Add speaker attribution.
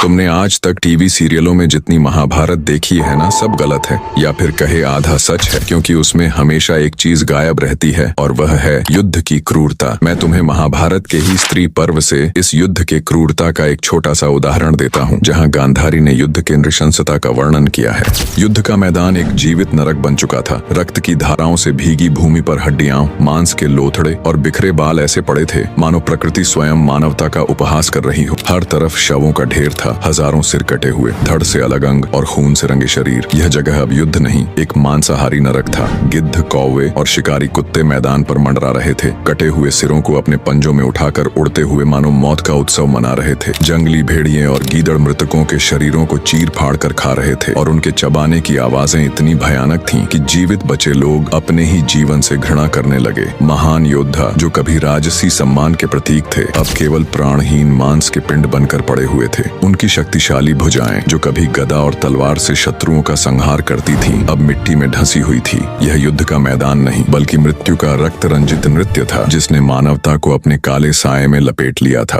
Speaker 1: तुमने आज तक टीवी सीरियलों में जितनी महाभारत देखी है ना, सब गलत है, या फिर कहे आधा सच है, क्योंकि उसमें हमेशा एक चीज गायब रहती है और वह है युद्ध की क्रूरता। मैं तुम्हें महाभारत के ही स्त्री पर्व से इस युद्ध के क्रूरता का एक छोटा सा उदाहरण देता हूँ, जहाँ गांधारी ने युद्ध के नृशंसता का वर्णन किया है। युद्ध का मैदान एक जीवित नरक बन चुका था। रक्त की धाराओं से भीगी भूमि पर हड्डियां, मांस के लोथड़े और बिखरे बाल ऐसे पड़े थे मानो प्रकृति स्वयं मानवता का उपहास कर रही हो। हर तरफ शवों का ढेर था, हजारों सिर कटे हुए, धड़ से अलग अंग और खून से रंगे शरीर। यह जगह अब युद्ध नहीं, एक मांसाहारी नरक था। गिद्ध, कौवे और शिकारी कुत्ते मैदान पर मंडरा रहे थे, कटे हुए सिरों को अपने पंजों में उठाकर उड़ते हुए मानो मौत का उत्सव मना रहे थे। जंगली भेड़िए और गीदड़ मृतकों के शरीरों को चीर फाड़ कर खा रहे थे और उनके चबाने की आवाजें इतनी भयानक थीं कि जीवित बचे लोग अपने ही जीवन से घृणा करने लगे। महान योद्धा जो कभी राजसी सम्मान के प्रतीक थे, अब केवल प्राणहीन मांस के पिंड बनकर पड़े हुए थे। उनकी शक्तिशाली भुजाएं जो कभी गदा और तलवार से शत्रुओं का संहार करती थीं, अब मिट्टी में ढंसी हुई थी। यह युद्ध का मैदान नहीं, बल्कि मृत्यु का रक्त रंजित नृत्य था, जिसने मानवता को अपने काले साए में लपेट लिया था।